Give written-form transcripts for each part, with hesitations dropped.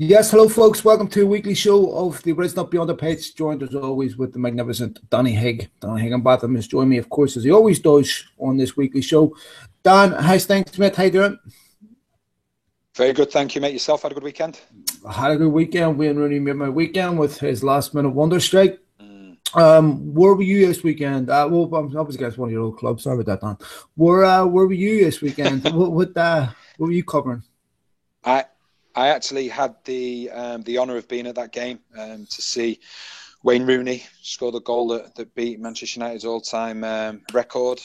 Yes, hello, folks. Welcome to a weekly show of the Reds Not Beyond the Pitch. Joined as always with the magnificent Danny Higg. Danny Higginbotham has joined me, of course, as he always does on this weekly show. Dan, how's things, mate? How you doing? Very good, thank you, mate. Yourself had a good weekend? I had a good weekend. Wayne Rooney made my weekend with his last-minute wonder strike. Where were you this weekend? Well, I'm obviously against one of your old clubs. Sorry about that, Dan. Where were you this weekend? what were you covering? I actually had the honour of being at that game to see Wayne Rooney score the goal that beat Manchester United's all-time record,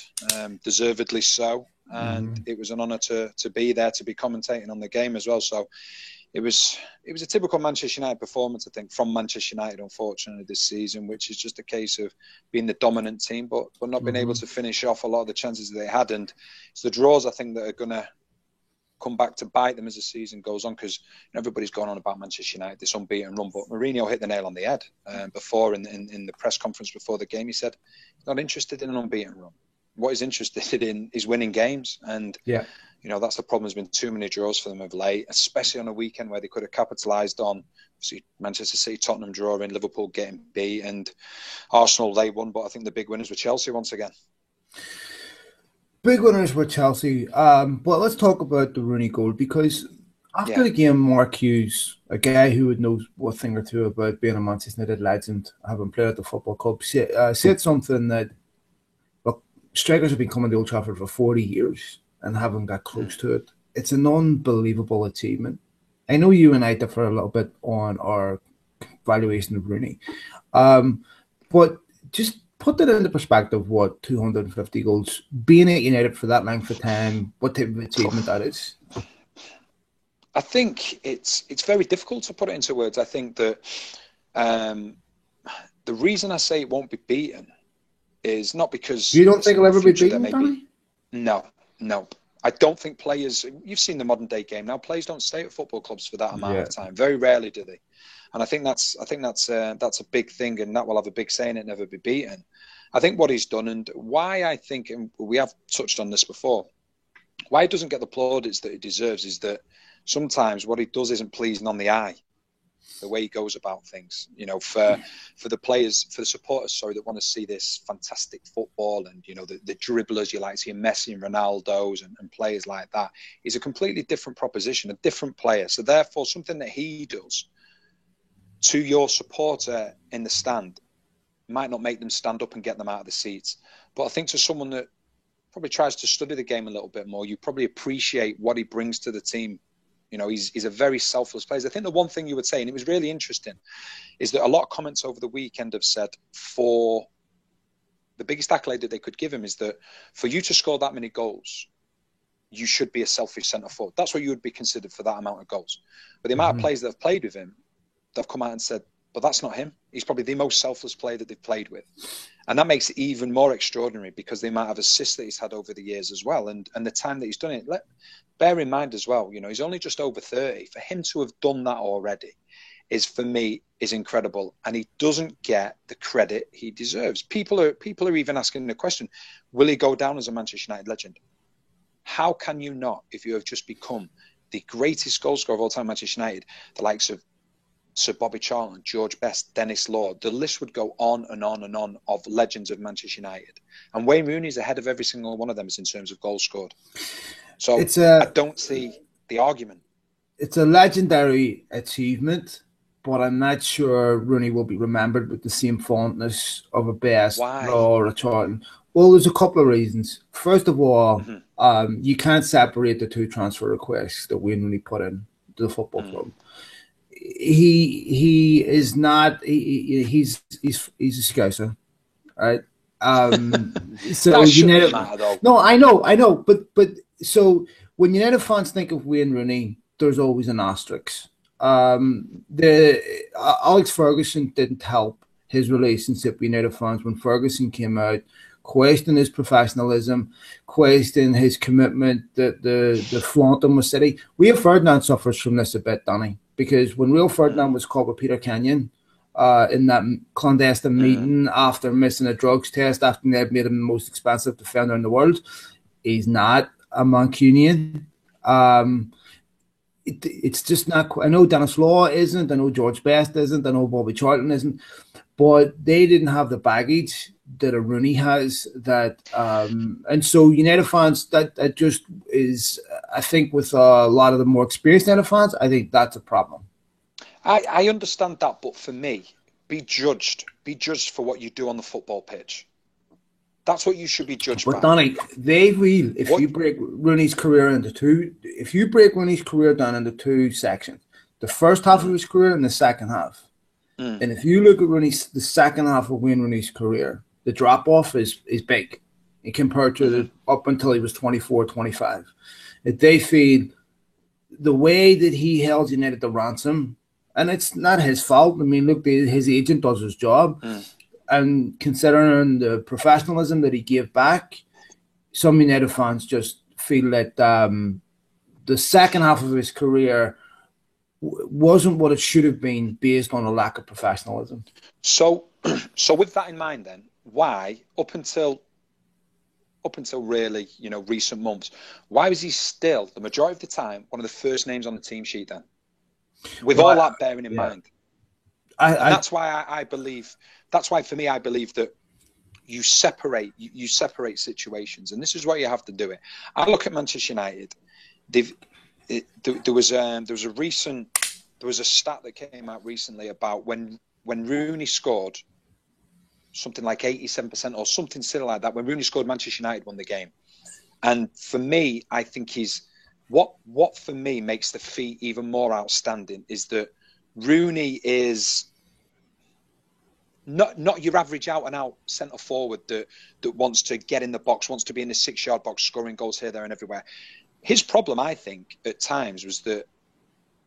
deservedly so. And it was an honour to be there, to be commentating on the game as well. So it was a typical Manchester United performance, I think, from Manchester United, unfortunately, this season, which is just a case of being the dominant team, but not being able to finish off a lot of the chances that they had. And it's the draws, I think, that are going to come back to bite them as the season goes on, because everybody's going on about Manchester United, this unbeaten run, but Mourinho hit the nail on the head before in the press conference before the game. He said he's not interested in an unbeaten run. What he's interested in is winning games, and that's the problem. There's been too many draws for them of late, especially on a weekend where they could have capitalised on Manchester City, Tottenham drawing, Liverpool getting beat, and Arsenal, they won, but I think the big winners were Chelsea once again. Big winners were Chelsea. But let's talk about the Rooney goal, because after the game, Mark Hughes, a guy who would know a thing or two about being a Manchester United legend, having played at the football club, said something that, look, strikers have been coming to Old Trafford for 40 years and haven't got close to it. It's an unbelievable achievement. I know you and I differ a little bit on our valuation of Rooney, but just put that into perspective, what 250 goals, being at United for that length of time, what type of achievement that is. I think it's very difficult to put it into words. I think that the reason I say it won't be beaten is not because... You don't think it'll ever be beaten, Danny? No. I don't think players... You've seen the modern day game now. Players don't stay at football clubs for that amount of time. Very rarely do they. And I think that's a big thing, and that will have a big say in it, never be beaten. I think what he's done, and why I think, and we have touched on this before, why he doesn't get the plaudits that he deserves is that sometimes what he does isn't pleasing on the eye, the way he goes about things. For the players, for the supporters, that want to see this fantastic football, and the dribblers, you like seeing Messi and Ronaldo's and players like that. He's a completely different proposition, a different player. So therefore, something that he does to your supporter in the stand might not make them stand up and get them out of the seats. But I think to someone that probably tries to study the game a little bit more, you probably appreciate what he brings to the team. He's a very selfless player. I think the one thing you would say, and it was really interesting, is that a lot of comments over the weekend have said for the biggest accolade that they could give him is that for you to score that many goals, you should be a selfish centre-forward. That's what you would be considered for that amount of goals. But the amount of players that have played with him, they've come out and said, but that's not him. He's probably the most selfless player that they've played with. And that makes it even more extraordinary, because the amount of assists that he's had over the years as well, and the time that he's done it. Bear in mind as well, he's only just over 30. For him to have done that already for me, is incredible. And he doesn't get the credit he deserves. People are even asking the question, will he go down as a Manchester United legend? How can you not, if you have just become the greatest goal scorer of all time, Manchester United, the likes of Sir Bobby Charlton, George Best, Dennis Law, the list would go on and on and on of legends of Manchester United. And Wayne Rooney is ahead of every single one of them in terms of goals scored. So I don't see the argument. It's a legendary achievement, but I'm not sure Rooney will be remembered with the same fondness of a Best or a Charlton. Well, there's a couple of reasons. First of all, you can't separate the two transfer requests that Wayne Rooney put in to the football club. He is not. He's a Scouser, right? So United. No, I know, but so when United fans think of Wayne Rooney, there's always an asterisk. Alex Ferguson didn't help his relationship with United fans when Ferguson came out, questioning his professionalism, questioning his commitment, the flaunt with City. Rio Ferdinand suffers from this a bit, Danny, because when Rio Ferdinand was caught with Peter Kenyon in that clandestine meeting after missing a drugs test after they'd made him the most expensive defender in the world, he's not a Mancunian. it's just not. I know Dennis Law isn't. I know George Best isn't. I know Bobby Charlton isn't. But they didn't have the baggage that a Rooney has. And so United fans, that just is. I think with a lot of the more experienced United fans, I think that's a problem. I understand that, but for me, be judged for what you do on the football pitch. That's what you should be judged by. But Donny, if you break Rooney's career down into two sections, the first half of his career and the second half. And if you look at the second half of Wayne Rooney's career, the drop off is big compared to up until he was 24, 25. They feel the way that he held United to ransom, and it's not his fault. I mean, look, his agent does his job. And considering the professionalism that he gave back, some United fans just feel that the second half of his career wasn't what it should have been based on a lack of professionalism. So with that in mind, then why up until really recent months, why was he still the majority of the time one of the first names on the team sheet then? With all that bearing in mind, that's why I believe. That's why for me I believe that you separate situations, and this is why you have to do it. I look at Manchester United. There was a stat that came out recently about when Rooney scored something like 87% or something silly like that. When Rooney scored, Manchester United won the game. And for me, I think what for me makes the feat even more outstanding is that Rooney is not your average out and out centre forward that wants to get in the box, wants to be in the 6-yard box, scoring goals here, there, and everywhere. His problem, I think, at times was that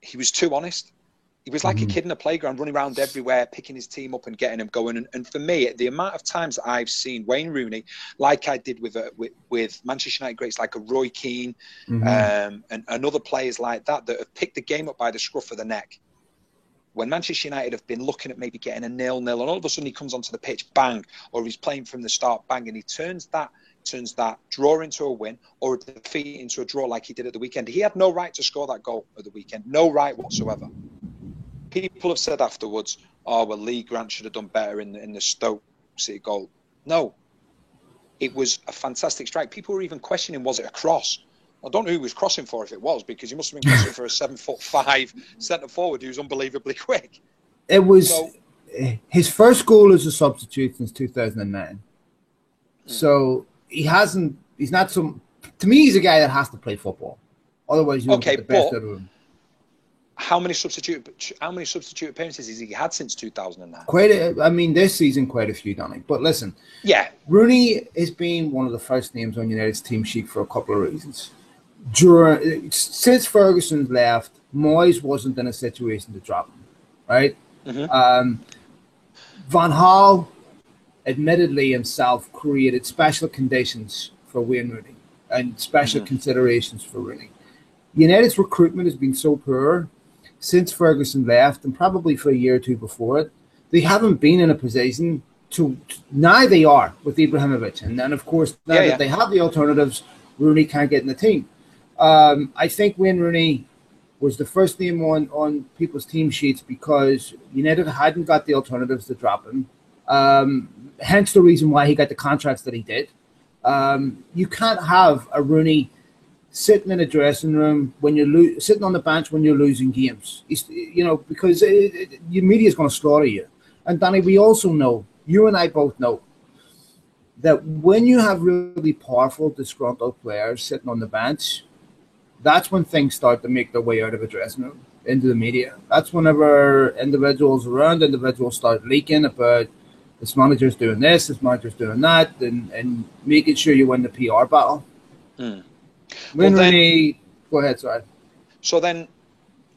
he was too honest. He was like a kid in a playground, running around everywhere, picking his team up and getting them going. And for me, the amount of times that I've seen Wayne Rooney, like I did with Manchester United greats like a Roy Keane and other players like that have picked the game up by the scruff of the neck. When Manchester United have been looking at maybe getting a 0-0, and all of a sudden he comes onto the pitch, bang, or he's playing from the start, bang, and he turns that draw into a win or a defeat into a draw like he did at the weekend. He had no right to score that goal at the weekend, no right whatsoever. People have said afterwards, oh, well, Lee Grant should have done better in the Stoke City goal. No, it was a fantastic strike. People were even questioning, was it a cross? I don't know who he was crossing for if it was, because he must have been crossing for a 7'5" centre forward who's unbelievably quick. It was his first goal as a substitute since 2009. So he's not some. To me, he's a guy that has to play football. Otherwise, you won't get the best out of him. How many substitute appearances has he had since 2009? This season, quite a few, Donny. But listen, Rooney has been one of the first names on United's team sheet for a couple of reasons. Since Ferguson left, Moyes wasn't in a situation to drop him, right? Van Gaal, admittedly himself, created special conditions for Wayne Rooney and special considerations for Rooney. United's recruitment has been so poor since Ferguson left, and probably for a year or two before it. They haven't been in a position to. Now they are with Ibrahimovic, and then of course now that they have the alternatives, Rooney can't get in the team. I think Wayne Rooney was the first name on people's team sheets because United hadn't got the alternatives to drop him. Hence the reason why he got the contracts that he did. You can't have a Rooney sitting in a dressing room when you're sitting on the bench when you're losing games. Because your media is going to slaughter you. And Danny, we also know, you and I both know, that when you have really powerful, disgruntled players sitting on the bench, that's when things start to make their way out of a dressing room into the media. That's whenever individuals start leaking about this manager's doing this, this manager's doing that, and making sure you win the PR battle. Go ahead, sorry. So then,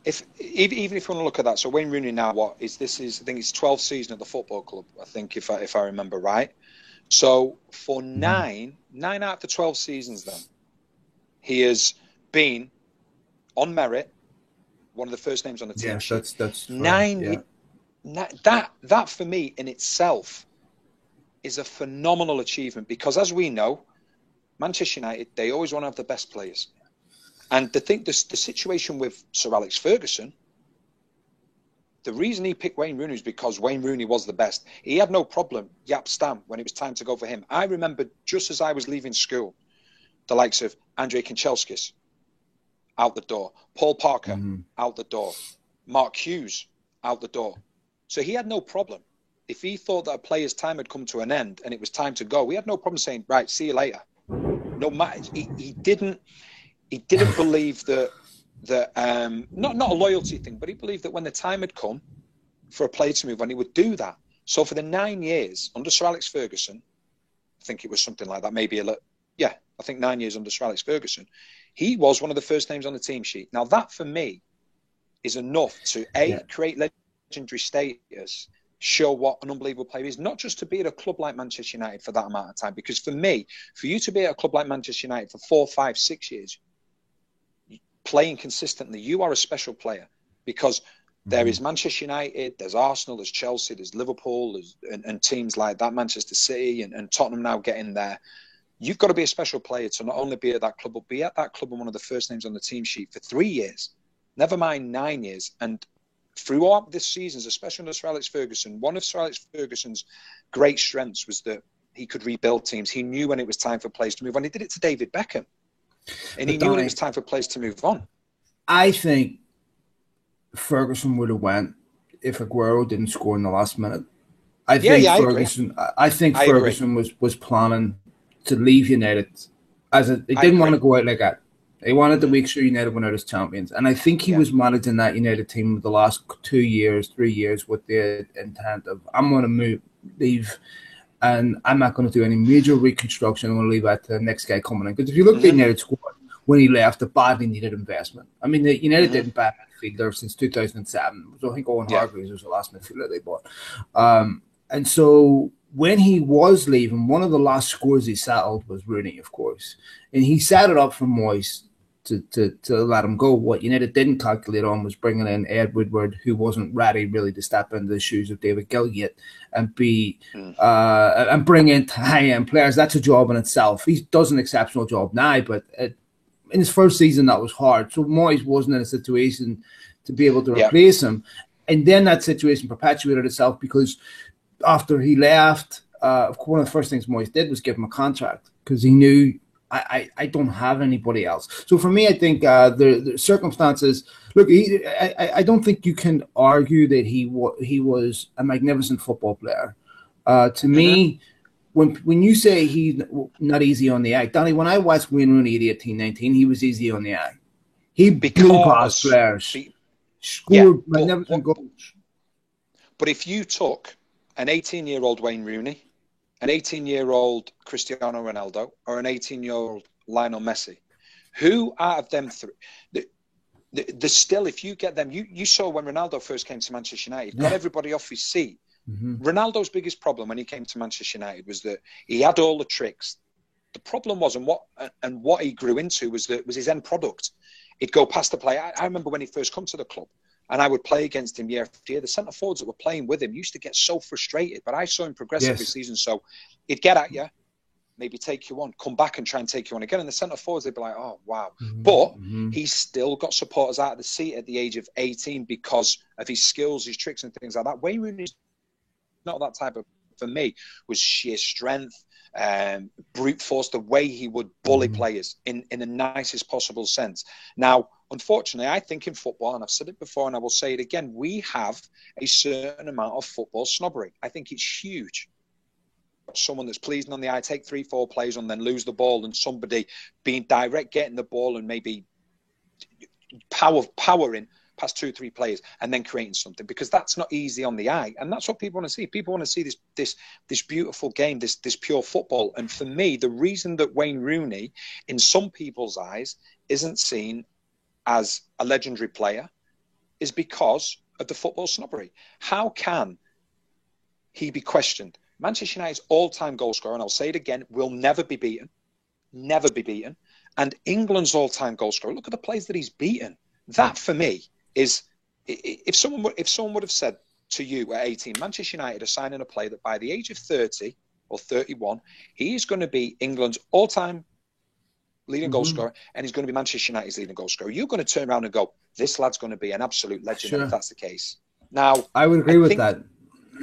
even if you want to look at that, so Wayne Rooney now, I think it's 12th season at the football club, I think, if I remember right. So for nine out of the 12 seasons then, he has been, on merit, one of the first names on the team. Yes, that's nine. That for me in itself is a phenomenal achievement, because as we know, Manchester United, they always want to have the best players. And the situation with Sir Alex Ferguson, the reason he picked Wayne Rooney is because Wayne Rooney was the best. He had no problem, Jaap Stam, when it was time to go for him. I remember just as I was leaving school, the likes of Andrei Kanchelskis, out the door. Paul Parker, out the door. Mark Hughes, out the door. So he had no problem. If he thought that a player's time had come to an end and it was time to go, he had no problem saying, right, see you later. No matter, he didn't believe that not a loyalty thing, but he believed that when the time had come for a player to move on, he would do that. So for the 9 years under Sir Alex Ferguson, I think it was something like that, I think 9 years under Sir Alex Ferguson, he was one of the first names on the team sheet. Now that for me is enough to create legendary status, show what an unbelievable player is, not just to be at a club like Manchester United for that amount of time. Because for me, for you to be at a club like Manchester United for 4, 5, 6 years, playing consistently, you are a special player, because there is Manchester United, there's Arsenal, there's Chelsea, there's Liverpool, and teams like that, Manchester City and Tottenham now getting there. You've got to be a special player to not only be at that club, but be at that club and one of the first names on the team sheet for 3 years, never mind 9 years. And throughout this seasons, especially under Sir Alex Ferguson, one of Sir Alex Ferguson's great strengths was that he could rebuild teams. He knew when it was time for players to move on. He did it to David Beckham. And he knew when it was time for players to move on. I think Ferguson would have went if Aguero didn't score in the last minute. I think Ferguson was planning to leave United he didn't want to go out like that. He wanted to make sure United went out as champions. And I think he was managing that United team the last 2 years, 3 years with the intent of, I'm going to leave, and I'm not going to do any major reconstruction. I'm going to leave that to the next guy coming in. Because if you look at the United squad, when he left, it badly needed investment. I mean, the United didn't buy a midfielder since 2007. So I think Owen Hargreaves was the last midfielder they bought. And so when he was leaving, one of the last scores he settled was Rooney, of course. And he set it up for Moyes to let him go. What United didn't calculate on was bringing in Ed Woodward, who wasn't ready really to step into the shoes of David Gilgate and and bring in high-end players. That's a job in itself. He does an exceptional job now, but in his first season, that was hard. So Moyes wasn't in a situation to be able to replace him. And then that situation perpetuated itself because after he left, one of the first things Moyes did was give him a contract because he knew, I don't have anybody else. So for me, I think the circumstances. Look, I don't think you can argue that he was a magnificent football player. To me, when you say he's not easy on the eye, Danny, when I watched Wayne Rooney at 18, 19, he was easy on the eye. He blew past players, scored magnificent goals. But if you took an 18-year-old Wayne Rooney, an 18-year-old Cristiano Ronaldo, or an 18-year-old Lionel Messi, who out of them three, the still, if you get them, you saw when Ronaldo first came to Manchester United, got everybody off his seat. Ronaldo's biggest problem when he came to Manchester United was that he had all the tricks. The problem was, and what he grew into was his end product. He'd go past the play. I remember when he first come to the club, and I would play against him year after year. The centre forwards that were playing with him used to get so frustrated, but I saw him progress every season. So he'd get at you, maybe take you on, come back and try and take you on again. And the centre forwards, they'd be like, oh, wow. But he's still got supporters out of the seat at the age of 18 because of his skills, his tricks and things like that. Wayne Rooney's not that type of, for me, was sheer strength, brute force, the way he would bully players in the nicest possible sense. Now, unfortunately, I think in football, and I've said it before and I will say it again, we have a certain amount of football snobbery. I think it's huge. Someone that's pleasing on the eye, take 3-4 plays and then lose the ball, and somebody being direct, getting the ball and maybe powering past 2-3 players and then creating something, because that's not easy on the eye, and that's what people want to see. People want to see this beautiful game, this pure football. And for me, the reason that Wayne Rooney, in some people's eyes, isn't seen as a legendary player is because of the football snobbery. How can he be questioned? Manchester United's all-time goal scorer, and I'll say it again, will never be beaten. Never be beaten. And England's all-time goal scorer, look at the plays that he's beaten. That, for me, is, if someone would have said to you at 18, Manchester United are signing a player that by the age of 30 or 31, he is going to be England's all-time leading goal scorer, and he's going to be Manchester United's leading goal scorer. You're going to turn around and go, this lad's going to be an absolute legend if that's the case. Now, I would agree with that.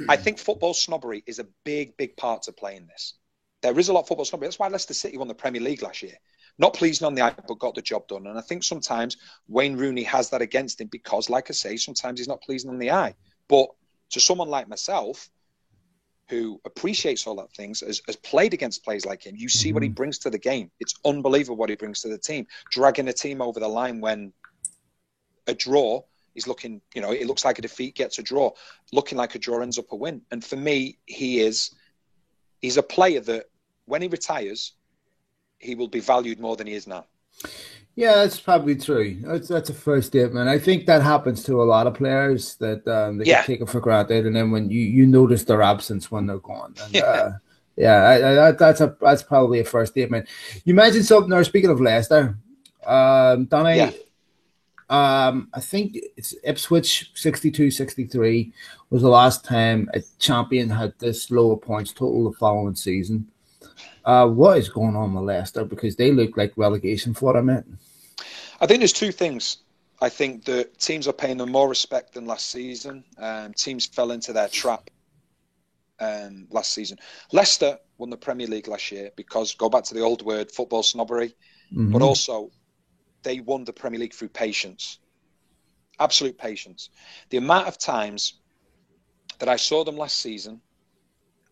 I think football snobbery is a big, big part to play in this. There is a lot of football snobbery. That's why Leicester City won the Premier League last year. Not pleasing on the eye, but got the job done. And I think sometimes Wayne Rooney has that against him because, like I say, sometimes he's not pleasing on the eye. But to someone like myself, who appreciates all that things, has played against players like him, you see what he brings to the game. It's unbelievable what he brings to the team. Dragging a team over the line when a draw is looking, it looks like a defeat gets a draw. Looking like a draw ends up a win. And for me, he's a player that when he retires, he will be valued more than he is now. Yeah, that's probably true. That's a fair statement. I think that happens to a lot of players that they get taken for granted, and then when you notice their absence when they're gone. And, that's probably a fair statement. You mentioned something there. Speaking of Leicester, Danny, I think it's Ipswich 62-63 was the last time a champion had this low of points total the following season. What is going on with Leicester? Because they look like relegation for them. I think there's two things. I think the teams are paying them more respect than last season. Teams fell into their trap last season. Leicester won the Premier League last year because, go back to the old word, football snobbery, but also they won the Premier League through patience. Absolute patience. The amount of times that I saw them last season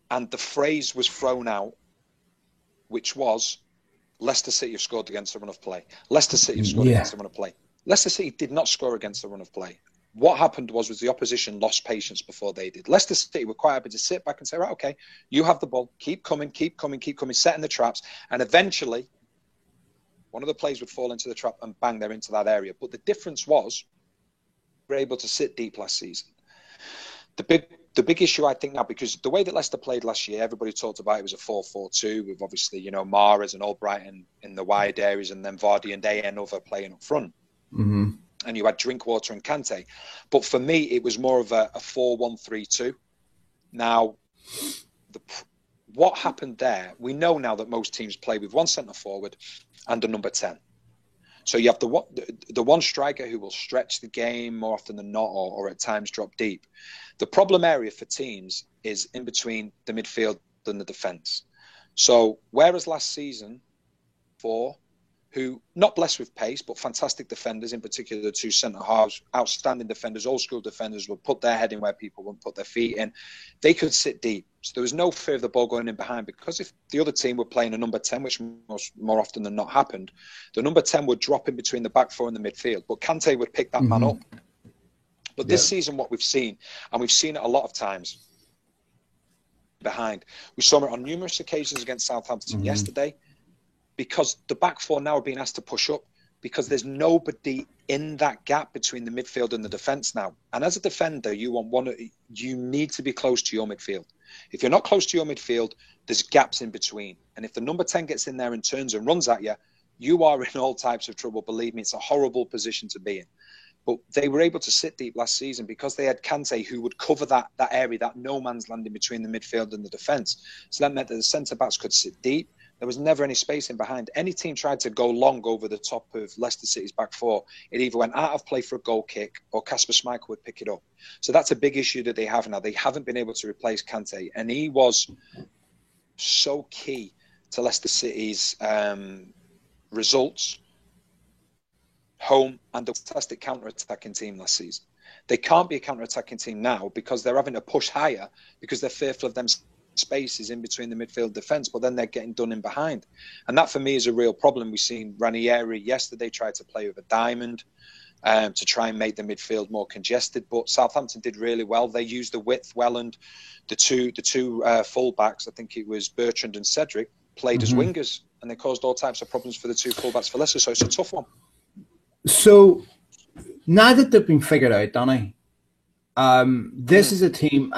and the phrase was thrown out, which was, Leicester City have scored against the run of play. Leicester City have scored against the run of play. Leicester City did not score against the run of play. What happened was the opposition lost patience before they did. Leicester City were quite happy to sit back and say, right, okay, you have the ball. Keep coming, setting the traps. And eventually, one of the players would fall into the trap and bang, they're into that area. But the difference was, we were able to sit deep last season. The big issue, I think, now, because the way that Leicester played last year, everybody talked about it was a 4-4-2 with obviously, Mahrez and Albright in the wide areas and then Vardy and Anova playing up front. And you had Drinkwater and Kante. But for me, it was more of a 4-1-3-2. Now, what happened there, we know now that most teams play with one centre-forward and a number 10. So you have the one striker who will stretch the game more often than not, or at times drop deep. The problem area for teams is in between the midfield and the defence. So whereas last season, who not blessed with pace, but fantastic defenders, in particular the two centre-halves, outstanding defenders, old-school defenders, would put their head in where people wouldn't put their feet in. They could sit deep. So there was no fear of the ball going in behind, because if the other team were playing a number 10, which more often than not happened, the number 10 would drop in between the back four and the midfield. But Kante would pick that man up. But this season, what we've seen, and we've seen it a lot of times behind, we saw it on numerous occasions against Southampton yesterday, because the back four now are being asked to push up because there's nobody in that gap between the midfield and the defence now. And as a defender, you need to be close to your midfield. If you're not close to your midfield, there's gaps in between. And if the number 10 gets in there and turns and runs at you, you are in all types of trouble. Believe me, it's a horrible position to be in. But they were able to sit deep last season because they had Kante who would cover that area, that no man's land in between the midfield and the defence. So that meant that the centre-backs could sit deep. There was never any space in behind. Any team tried to go long over the top of Leicester City's back four, it either went out of play for a goal kick or Kasper Schmeichel would pick it up. So that's a big issue that they have now. They haven't been able to replace Kante, and he was so key to Leicester City's results, home, and a fantastic counter-attacking team last season. They can't be a counter-attacking team now because they're having to push higher because they're fearful of them spaces in between the midfield defence, but then they're getting done in behind. And that for me is a real problem. We've seen Ranieri yesterday try to play with a diamond to try and make the midfield more congested, but Southampton did really well. They used the width well, and the two full-backs, I think it was Bertrand and Cedric, played as wingers, and they caused all types of problems for the two full-backs for Leicester, so it's a tough one. So now that they've been figured out, Danny, this is a team...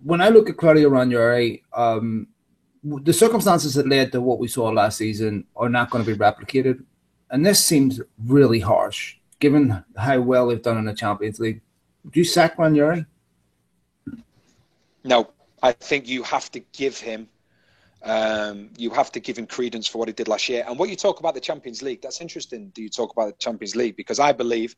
when I look at Claudio Ranieri, the circumstances that led to what we saw last season are not going to be replicated. And this seems really harsh, given how well they've done in the Champions League. Do you sack Ranieri? No, I think you have to give him You have to give him credence for what he did last year. And what you talk about the Champions League, that's interesting. Do you talk about the Champions League? Because I believe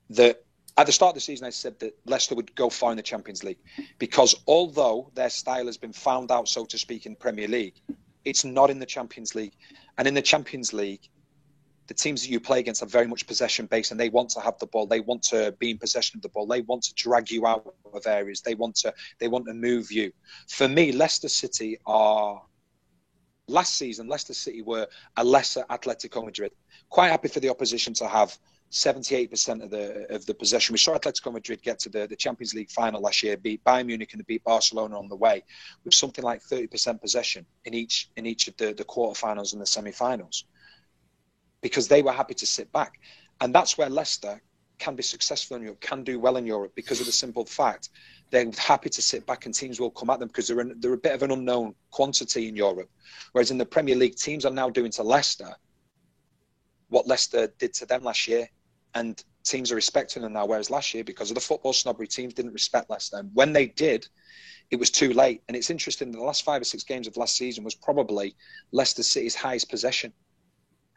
that at the start of the season, I said that Leicester would go far in the Champions League, because although their style has been found out, so to speak, in Premier League, it's not in the Champions League. And in the Champions League, the teams that you play against are very much possession-based, and they want to have the ball. They want to be in possession of the ball. They want to drag you out of areas. They want to move you. For me, Leicester City are... Last season, Leicester City were a lesser Atletico Madrid. Quite happy for the opposition to have 78% of the possession. We saw Atletico Madrid get to the Champions League final last year, beat Bayern Munich and beat Barcelona on the way, with something like 30% possession in each of the quarterfinals and the semi-finals, because they were happy to sit back. And that's where Leicester can be successful in Europe, can do well in Europe, because of the simple fact they're happy to sit back and teams will come at them, because they're a bit of an unknown quantity in Europe. Whereas in the Premier League, teams are now doing to Leicester what Leicester did to them last year. And teams are respecting them now, whereas last year, because of the football snobbery, teams didn't respect Leicester. And when they did, it was too late. And it's interesting that the last 5 or 6 games of last season was probably Leicester City's highest possession.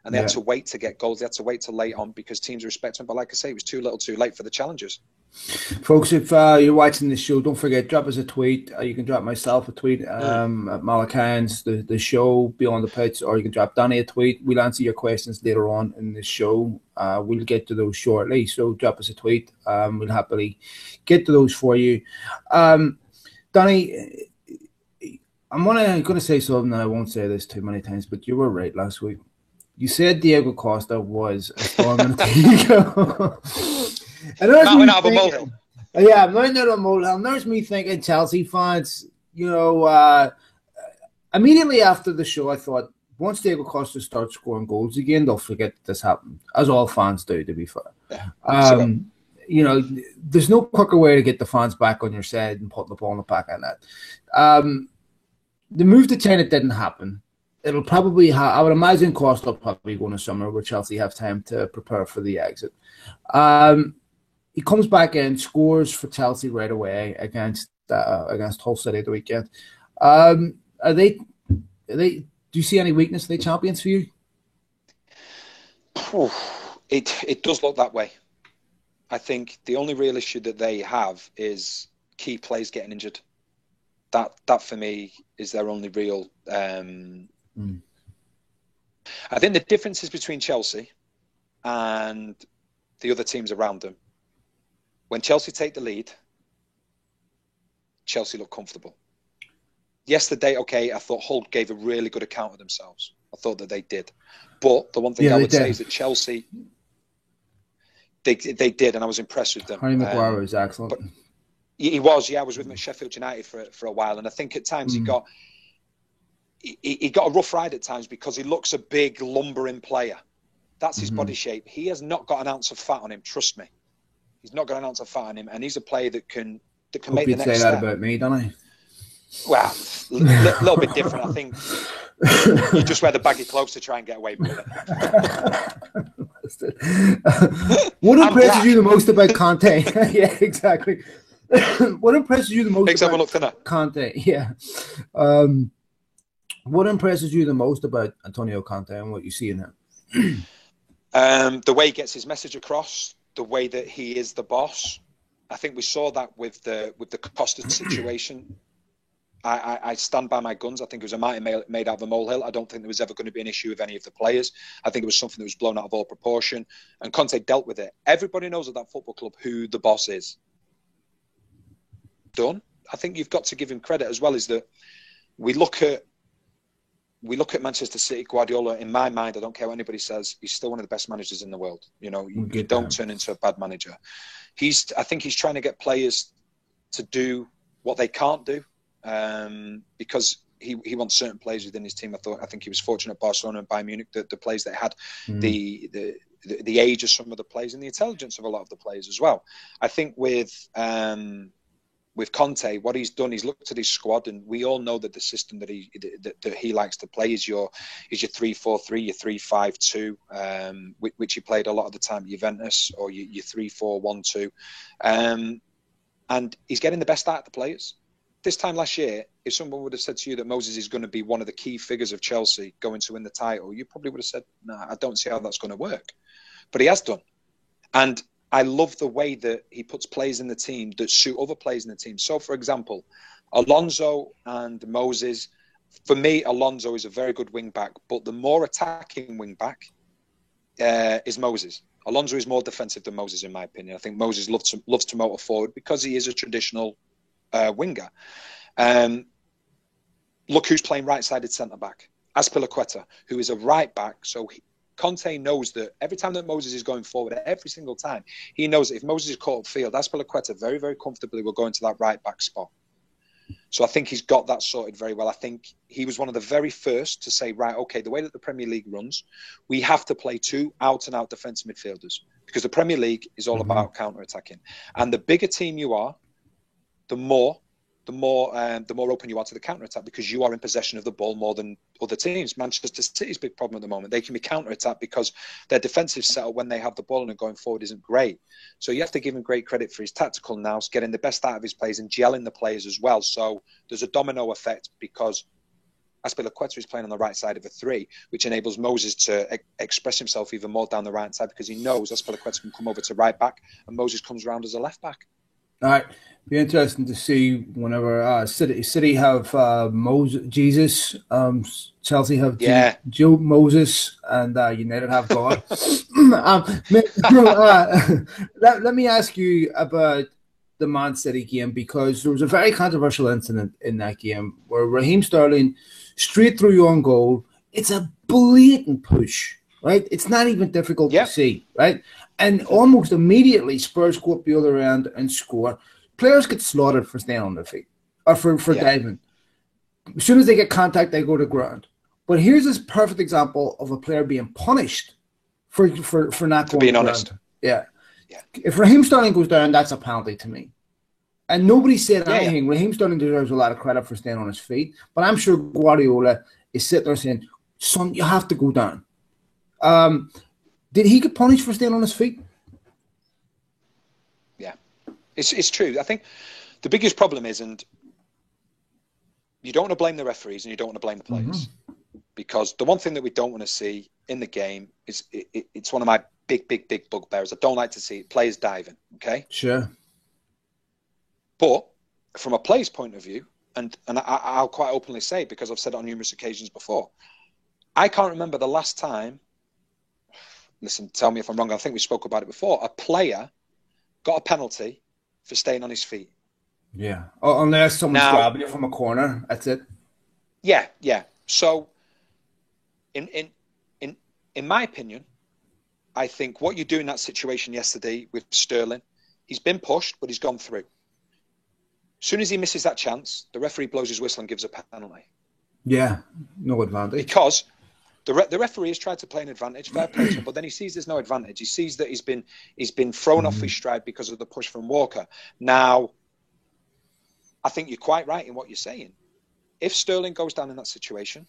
And they had to wait to get goals. They had to wait to late on, because teams respect them. But like I say, it was too little too late for the challengers. Folks, if you're watching this show, don't forget, drop us a tweet. You can drop myself a tweet at Malakans, the show, Beyond the Pitch, or you can drop Danny a tweet. We'll answer your questions later on in the show. We'll get to those shortly. So drop us a tweet. We'll happily get to those for you. Danny, I'm going to say something, and I won't say this too many times, but you were right last week. You said Diego Costa was a storm in a ego. Not went out of a molehill. Yeah, I'm not out of a molehill. There's me thinking, Chelsea fans, immediately after the show, I thought, once Diego Costa starts scoring goals again, they'll forget this happened, as all fans do, to be fair. Yeah. There's no quicker way to get the fans back on your side than putting the ball in the back of that. The move to China didn't happen. It'll probably I would imagine Costa will probably go in the summer, where Chelsea have time to prepare for the exit. He comes back in, scores for Chelsea right away against Hull City the weekend. Do you see any weakness in the champions for you? It does look that way. I think the only real issue that they have is key players getting injured. That for me is their only real. I think the differences between Chelsea and the other teams around them, when Chelsea take the lead, Chelsea look comfortable. Yesterday, I thought Hull gave a really good account of themselves. I thought that they did. But the one thing I would say is that Chelsea, they did, and I was impressed with them. Harry Maguire was excellent. But he was, I was with him at Sheffield United for a while, and I think at times he got a rough ride at times, because he looks a big, lumbering player. That's his body shape. He has not got an ounce of fat on him, trust me. He's not got an ounce of fat on him, and he's a player that can make the next step. Say that about me, don't I? Well, a little bit different. I think you just wear the baggy clothes to try and get away with it. What impresses you the most about Conte? Yeah, exactly. What impresses you the most about Conte? Yeah. What impresses you the most about Antonio Conte and what you see in him? The way he gets his message across, the way that he is the boss. I think we saw that with the Costa situation. I stand by my guns. I think it was a mighty made out of a molehill. I don't think there was ever going to be an issue with any of the players. I think it was something that was blown out of all proportion, and Conte dealt with it. Everybody knows at that football club who the boss is. Done. I think you've got to give him credit as well. Is that we look at Manchester City, Guardiola. In my mind, I don't care what anybody says, he's still one of the best managers in the world. You don't turn into a bad manager. I think he's trying to get players to do what they can't do, because he wants certain players within his team. I think he was fortunate at Barcelona and Bayern Munich that the players that had the age of some of the players and the intelligence of a lot of the players as well. I think with Conte, what he's done, he's looked at his squad, and we all know that the system that he likes to play is your 3-4-3, your 3-5-2, which he played a lot of the time at Juventus, or your 3-4-1-2, and he's getting the best out of the players. this time last year, if someone would have said to you that Moses is going to be one of the key figures of Chelsea going to win the title, you probably would have said, "No, I don't see how that's going to work." But he has done. And I love the way that he puts players in the team that suit other players in the team. So, for example, Alonso and Moses, for me, Alonso is a very good wing back, but the more attacking wing back is Moses. Alonso is more defensive than Moses, in my opinion. I think Moses loves to motor forward because he is a traditional winger. Look who's playing right-sided centre-back. Azpilicueta, who is a right-back. So Conte knows that every time that Moses is going forward, every single time, he knows that if Moses is caught upfield, Azpilicueta very, very comfortably will go into that right-back spot. So I think he's got that sorted very well. I think he was one of the very first to say, right, okay, the way that the Premier League runs, we have to play two out-and-out defensive midfielders because the Premier League is all about counter-attacking. And the bigger team you are, the more open you are to the counter-attack because you are in possession of the ball more than other teams. Manchester City's big problem at the moment, they can be counter-attacked because their defensive setup when they have the ball and are going forward isn't great. So you have to give him great credit for his tactical nous, getting the best out of his players and gelling the players as well. So there's a domino effect because Azpilicueta is playing on the right side of a three, which enables Moses to express himself even more down the right side because he knows Azpilicueta can come over to right back and Moses comes around as a left back. All right, be interesting to see whenever City have Jesus, Chelsea have Joe Moses, and United have God. Let me ask you about the Man City game because there was a very controversial incident in that game where Raheem Sterling straight through your own goal. It's a blatant push, right? It's not even difficult to see, right? And almost immediately, Spurs go up the other end and score. Players get slaughtered for staying on their feet or for diving. As soon as they get contact, they go to ground. But here's this perfect example of a player being punished for not going being to honest. ground. Yeah. If Raheem Sterling goes down, that's a penalty to me. And nobody said anything. Raheem Sterling deserves a lot of credit for staying on his feet. But I'm sure Guardiola is sitting there saying, son, you have to go down. Did he get punished for staying on his feet? Yeah, it's true. I think the biggest problem is, and you don't want to blame the referees and you don't want to blame the players, because the one thing that we don't want to see in the game is it's one of my big bugbears. I don't like to see players diving. Okay, sure. But from a player's point of view, and I'll quite openly say, because I've said it on numerous occasions before, I can't remember the last time. Listen, tell me if I'm wrong. I think we spoke about it before. A player got a penalty for staying on his feet. Yeah. Oh, unless someone's grabbing you from a corner, that's it. Yeah. So, in my opinion, I think what you do in that situation yesterday with Sterling, he's been pushed, but he's gone through. As soon as he misses that chance, the referee blows his whistle and gives a penalty. Yeah, no advantage. Because the referee has tried to play an advantage, fair play to him, but then he sees there's no advantage. He sees that he's been thrown off his stride because of the push from Walker. Now, I think you're quite right in what you're saying. If Sterling goes down in that situation,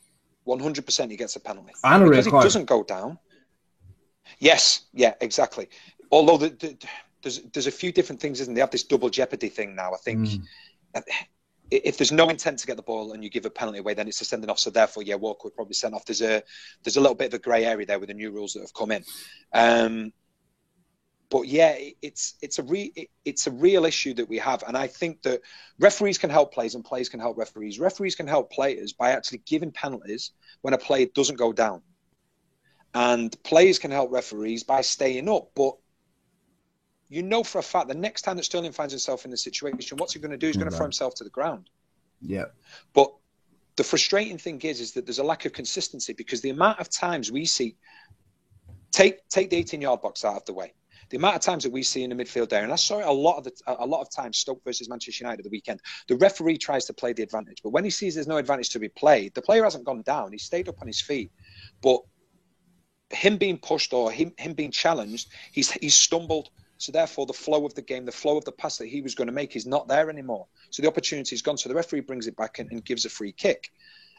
100% he gets a penalty. And because he doesn't go down. Yes, yeah, exactly. Although there's a few different things, isn't there? They have this double jeopardy thing now. I think if there's no intent to get the ball and you give a penalty away, then it's a sending off. So therefore, Walker would probably send off. There's a little bit of a grey area there with the new rules that have come in. But yeah, it's a real issue that we have, and I think that referees can help players and players can help referees. Referees can help players by actually giving penalties when a player doesn't go down, and players can help referees by staying up. But you know for a fact the next time that Sterling finds himself in this situation, what's he going to do? He's going to throw himself to the ground. Yeah. But the frustrating thing is that there's a lack of consistency, because the amount of times we see, take the 18-yard box out of the way. The amount of times that we see in the midfield area, and I saw it a lot of times, Stoke versus Manchester United at the weekend, the referee tries to play the advantage. But when he sees there's no advantage to be played, the player hasn't gone down. He stayed up on his feet. But him being pushed or him being challenged, he's stumbled. So therefore, the flow of the game, the flow of the pass that he was going to make is not there anymore. So the opportunity's gone. So the referee brings it back and gives a free kick.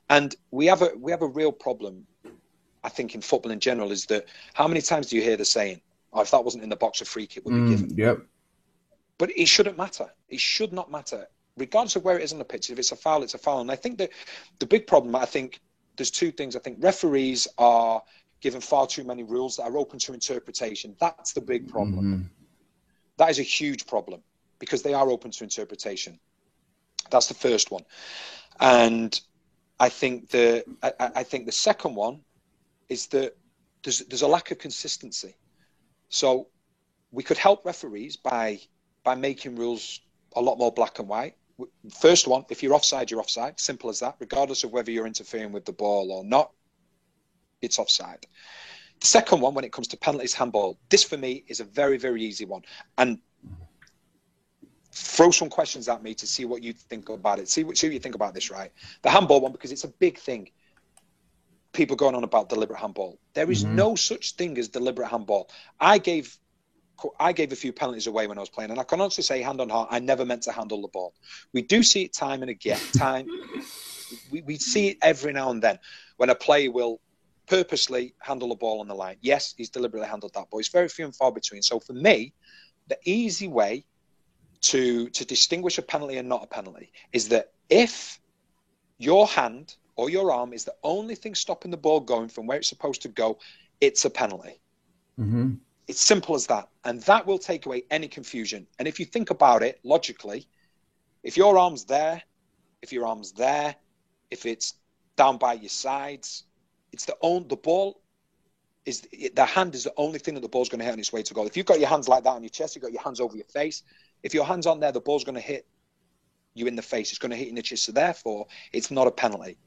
And we have a real problem, I think, in football in general, is that how many times do you hear the saying, "Oh, if that wasn't in the box, a free kick would be given." Yep. But it shouldn't matter. It should not matter. regardless of where it is on the pitch. If it's a foul, it's a foul. And I think that the big problem, I think there's two things. I think referees are given far too many rules that are open to interpretation. That's the big problem. That is a huge problem because they are open to interpretation. That's the first one. And I think the second one is that there's a lack of consistency. So we could help referees by making rules a lot more black and white. First one, if you're offside, you're offside. Simple as that. Regardless of whether you're interfering with the ball or not, it's offside. The second one, when it comes to penalties, handball. This for me is a very, very easy one. And throw some questions at me to see what you think about it. See what you think about this, right? The handball one, because it's a big thing. People going on about deliberate handball. There is no such thing as deliberate handball. I gave a few penalties away when I was playing, and I can honestly say, hand on heart, I never meant to handle the ball. We do see it time and again. We see it every now and then when a player will purposely handle the ball on the line. Yes, he's deliberately handled that, but it's very few and far between. So for me, the easy way to distinguish a penalty and not a penalty is that if your hand or your arm is the only thing stopping the ball going from where it's supposed to go, it's a penalty. It's simple as that. And that will take away any confusion. And if you think about it logically, if your arm's there, if your arm's there, if it's down by your sides, it's the hand is the only thing that the ball's going to hit on its way to goal. If you've got your hands like that on your chest, you've got your hands over your face. If your hand's on there, the ball's going to hit you in the face. It's going to hit you in the chest. So therefore, it's not a penalty.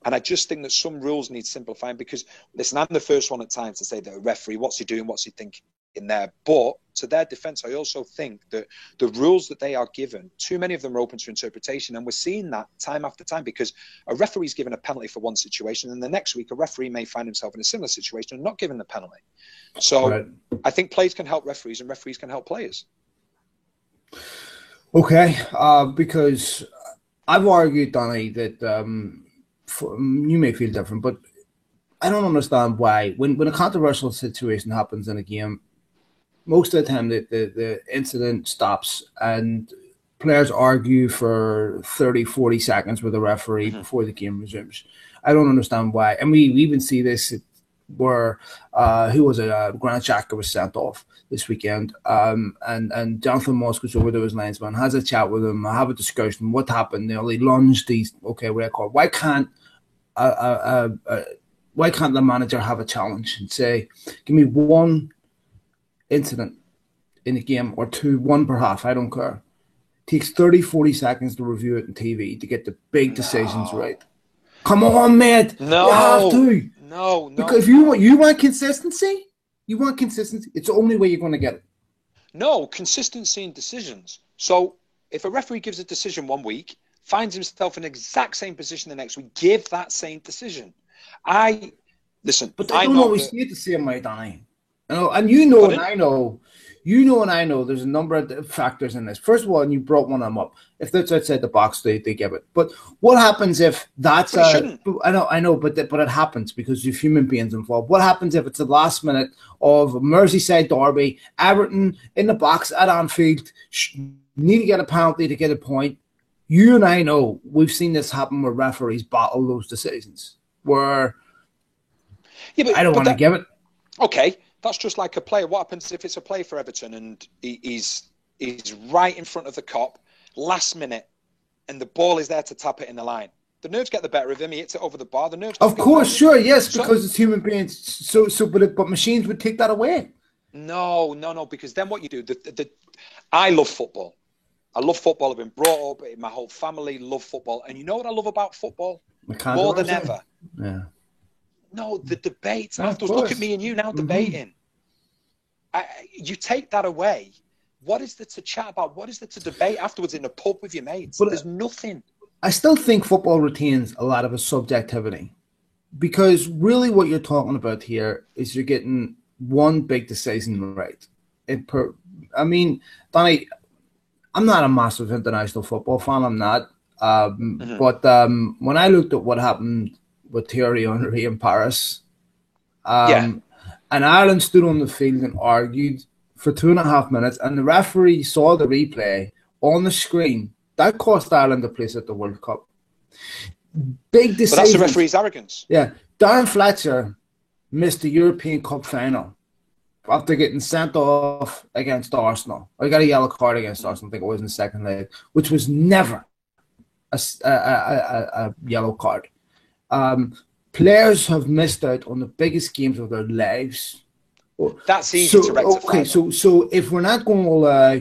And I just think that some rules need simplifying because, listen, I'm the first one at times to say that a referee, what's he doing? What's he thinking in there? But to their defense, I also think that the rules that they are given, too many of them are open to interpretation. And we're seeing that time after time because a referee's given a penalty for one situation and the next week a referee may find himself in a similar situation and not given the penalty. So I think players can help referees and referees can help players. Okay, because I've argued, Donny, that you may feel different, but I don't understand why when a controversial situation happens in a game, most of the time the incident stops and players argue for 30, 40 seconds with the referee before the game resumes. I don't understand why. And we even see this where, who was it? Granit Xhaka was sent off this weekend. And Jonathan Moss goes over to his linesman, has a chat with him, have a discussion. What happened? You know, he lunged, okay, what I call it. Why can't the manager have a challenge and say, give me one incident in the game or two, one per half, I don't care. It takes 30, 40 seconds to review it on TV to get the big decisions right. Come on, mate. No. You have to. No. Because if you want consistency, it's the only way you're going to get it. No, consistency in decisions. So if a referee gives a decision one week, finds himself in the exact same position the next week, give that same decision. But I don't always see it the same way, Danny. And you know, and I know. There's a number of factors in this. First of all, and you brought one of them up. If that's outside the box, they give it. But what happens if that's I know, but it happens because there's human beings involved. What happens if it's the last minute of Merseyside derby, Everton in the box at Anfield, need to get a penalty to get a point? You and I know we've seen this happen where referees battle those decisions. Where I don't want to give it. Okay. That's just like a player. What happens if it's a play for Everton and he's right in front of the cop, last minute, and the ball is there to tap it in the line? The nerves get the better of him. He hits it over the bar. The nerves. Of course, sure, yes, because it's human beings. But machines would take that away. No. Because then what you do? I love football. I love football. I've been brought up. My whole family love football. And you know what I love about football? More than ever. Yeah. No, the debates afterwards. Look at me and you now debating. You take that away. What is there to chat about? What is there to debate afterwards in a pub with your mates? But there's nothing. I still think football retains a lot of its subjectivity because really what you're talking about here is you're getting one big decision right. Donny, I'm not a massive international football fan. I'm not. But when I looked at what happened with Thierry Henry in Paris. And Ireland stood on the field and argued for 2.5 minutes, and the referee saw the replay on the screen That cost Ireland a place at the World Cup. Big decision. But that's the referee's arrogance. Yeah. Darren Fletcher missed the European Cup final after getting sent off against Arsenal. I got a yellow card against Arsenal, I think it was in the second leg, which was never a yellow card. Players have missed out on the biggest games of their lives. That's easy to rectify. Okay, so if we're not going to allow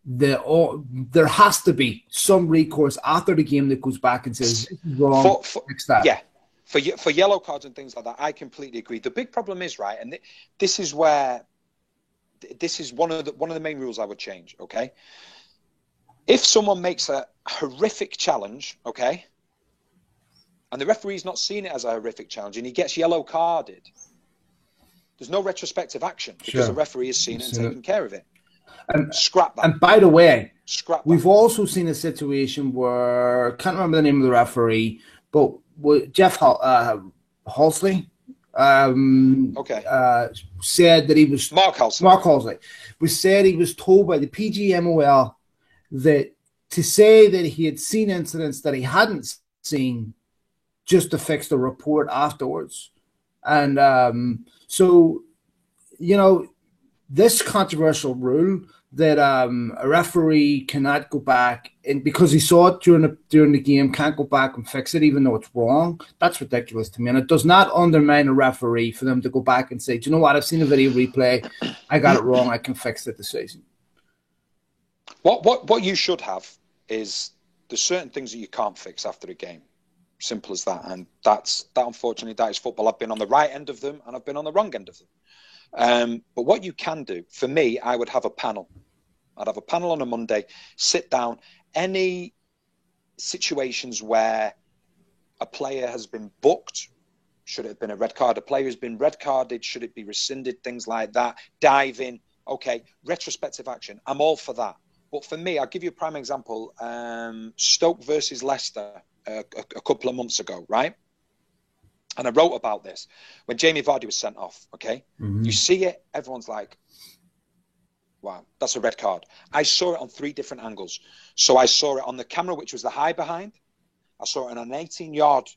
there has to be some recourse after the game that goes back and says, this is wrong, fix that. Yeah. For yellow cards and things like that, I completely agree. The big problem is, right, and this is one of the main rules I would change, okay? If someone makes a horrific challenge, okay, and the referee's not seen it as a horrific challenge and he gets yellow carded, there's no retrospective action because the referee has seen it and taken care of it. Scrap that. And by the way, we've that. also seen a situation where, can't remember the name of the referee, but Jeff Halsley said that he was Mark Halsley was said he was told by the PGMOL that to say that he had seen incidents that he hadn't seen just to fix the report afterwards. And so, you know, this controversial rule that a referee cannot go back and because he saw it during the game, can't go back and fix it even though it's wrong. That's ridiculous to me, and it does not undermine a referee for them to go back and say, "Do you know what? I've seen a video replay. I got it wrong. I can fix the decision." What you should have is there's certain things that you can't fix after a game. Simple as that, and that unfortunately that is football. I've been on the right end of them, and I've been on the wrong end of them. But what you can do, for me, I would have a panel. I'd have a panel on a Monday, sit down, any situations where a player has been booked, should it have been a red card? A player has been red carded, should it be rescinded? Things like that. Diving, okay, retrospective action. I'm all for that. But for me, I'll give you a prime example. Stoke versus Leicester a couple of months ago, right? And I wrote about this when Jamie Vardy was sent off. Okay, You see it, everyone's like, "Wow, that's a red card." I saw it on 3 different angles. So I saw it on the camera, which was the high behind. I saw it on an 18-yard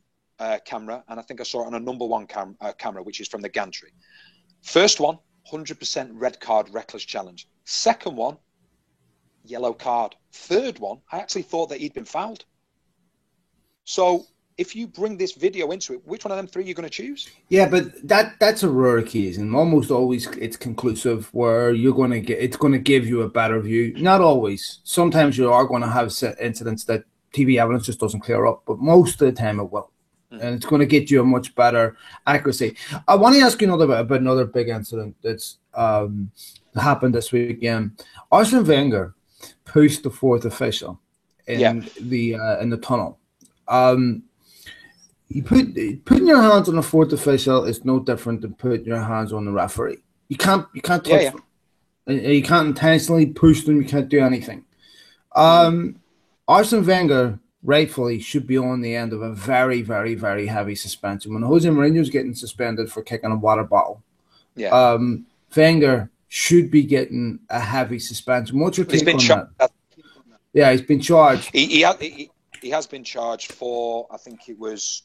camera, and I think I saw it on a number 1 camera, which is from the gantry. First one, 100% red card, reckless challenge. Second one, yellow card. Third one, I actually thought that he'd been fouled. So if you bring this video into it, which one of them 3 are you going to choose? Yeah, but that's a rare case, and almost always it's conclusive where it's going to give you a better view. Not always. Sometimes you are going to have incidents that TV evidence just doesn't clear up, but most of the time it will. And it's going to get you a much better accuracy. I want to ask you about another big incident that's happened this weekend. Arsene Wenger pushed the 4th official in the tunnel. Putting your hands on a 4th official is no different than putting your hands on the referee. You can't touch them. You can't intentionally push them. You can't do anything. Arsene Wenger rightfully should be on the end of a very, very, very heavy suspension. When Jose Mourinho's getting suspended for kicking a water bottle, Wenger should be getting a heavy suspension. What's your take on that? Yeah, he's been charged. He has been charged for, I think it was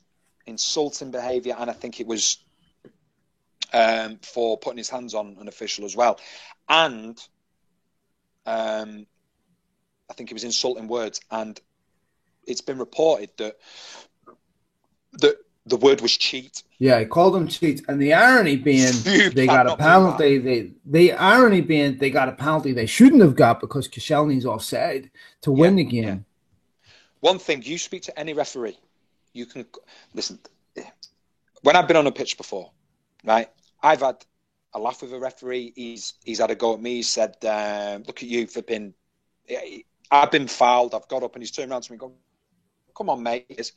insulting behaviour, and I think it was for putting his hands on an official as well. And I think it was insulting words. And it's been reported that the word was cheat. Yeah, he called them cheats. And the irony being they got a penalty. The irony being they got a penalty they shouldn't have got because Koscielny's offside to win the game. Yeah. One thing, you speak to any referee, you can listen. When I've been on a pitch before, right, I've had a laugh with a referee. He's had a go at me. He said, "Look at you for being." I've been fouled. I've got up and he's turned around to me, and gone, "Come on, mate."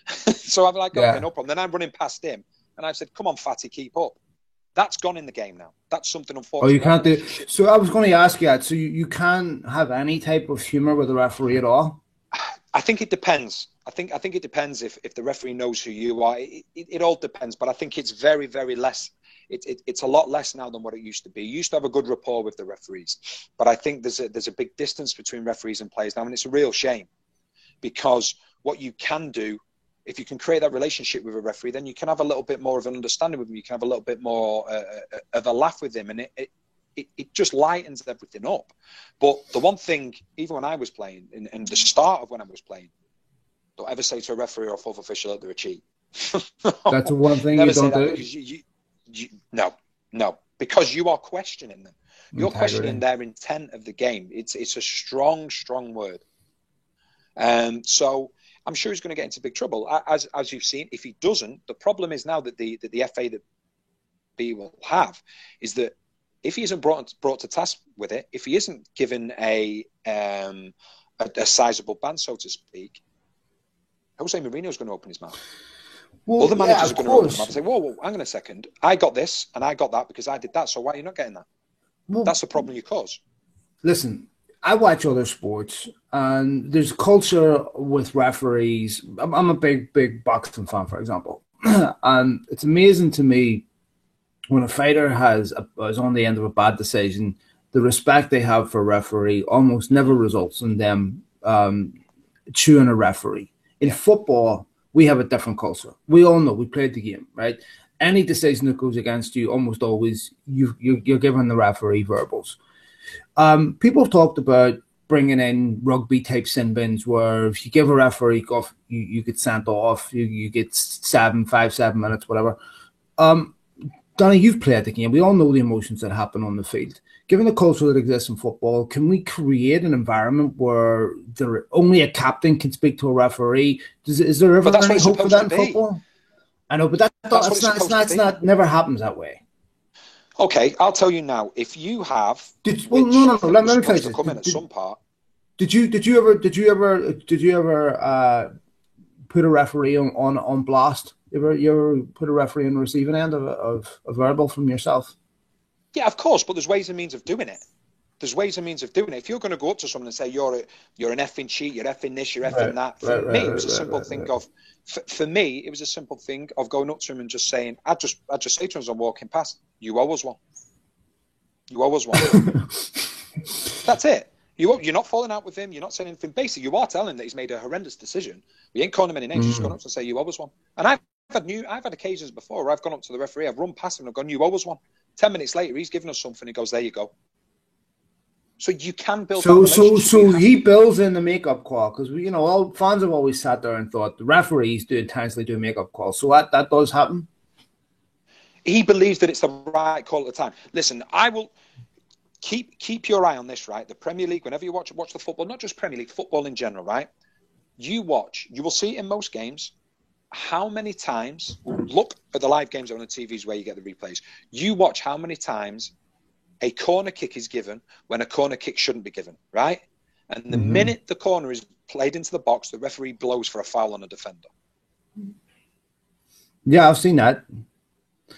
So I'm like, "Okay, no problem." Then I'm running past him, and I've said, "Come on, fatty, keep up." That's gone in the game now. That's something unfortunate. Oh, you can't do. So I was going to ask you that. So you can't have any type of humour with a referee at all. I think it depends. I think it depends if the referee knows who you are. It all depends, but I think it's very, very less. it's a lot less now than what it used to be. You used to have a good rapport with the referees, but I think there's a big distance between referees and players now, and it's a real shame, because what you can do, if you can create that relationship with a referee, then you can have a little bit more of an understanding with him. You can have a little bit more of a laugh with him, and it just lightens everything up. But the one thing, even when I was playing, in the start of when I was playing, don't ever say to a referee or a fourth official that they're a cheat. That's the one thing you don't do. No, because you are questioning them. You're Integrity. questioning their intent of the game. It's a strong word. So I'm sure he's going to get into big trouble. As you've seen, if he doesn't, the problem is now that the FA that B will have is that if he isn't brought to task with it, if he isn't given a sizable ban, so to speak, Jose Mourinho's going to open his mouth. Well, other managers are going to open their mouth and say, whoa, hang on a second. I got this and I got that because I did that. So why are you not getting that? Well, that's the problem you cause. Listen, I watch other sports, and there's culture with referees. I'm a big boxing fan, for example. And it's amazing to me when a fighter is on the end of a bad decision, the respect they have for a referee almost never results in them chewing a referee. In football, we have a different culture. We all know, we played the game, right? Any decision that goes against you, almost always, you're giving the referee verbals. People have talked about bringing in rugby-type sin bins where if you give a referee off, you get sent off, you get 7 minutes, whatever. Danny, you've played the game. We all know the emotions that happen on the field. Given the culture that exists in football, can we create an environment where only a captain can speak to a referee? Is there ever any hope for that in football? I know, but that's not never happens that way. Okay, I'll tell you now. If you have, let me finish this. Come in at some part. Did you ever put a referee on blast? You ever put a referee on the receiving end of a verbal from yourself? Yeah, of course, but there's ways and means of doing it. There's ways and means of doing it. If you're going to go up to someone and say you're an effing cheat, you're effing this, you're effing that. For me, it was a simple thing of. For me, it was a simple thing of going up to him and just saying, I'd just say to him as I'm walking past, you owe us one. You owe us one. That's it. You're not falling out with him. You're not saying anything. Basically, you are telling him that he's made a horrendous decision. We ain't calling him any names. You're just going up to say, you owe us one. And I've had occasions before where I've gone up to the referee, I've run past him and I've gone, you owe us one. 10 minutes later, he's given us something. He goes, there you go. So you can build. So he builds in the makeup call because all fans have always sat there and thought the referees do intensely do makeup calls. So that does happen. He believes that it's the right call at the time. Listen, I will keep your eye on this. Right, the Premier League. Whenever you watch the football, not just Premier League, football in general. Right, you will see it in most games. How many times? Look at the live games on the TVs where you get the replays. You watch how many times a corner kick is given when a corner kick shouldn't be given, right? And the minute the corner is played into the box, the referee blows for a foul on a defender. Yeah, I've seen that.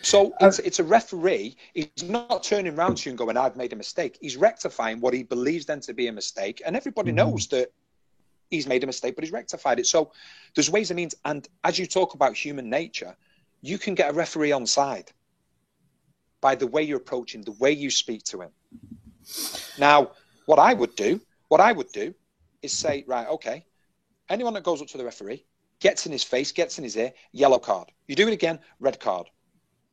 So it's a referee. He's not turning around to you and going, I've made a mistake. He's rectifying what he believes then to be a mistake. And everybody knows that he's made a mistake, but he's rectified it. So there's ways and means. And as you talk about human nature, you can get a referee on side by the way you're approaching, the way you speak to him. Now, what I would do is say, right, okay, anyone that goes up to the referee, gets in his face, gets in his ear, yellow card. You do it again, red card.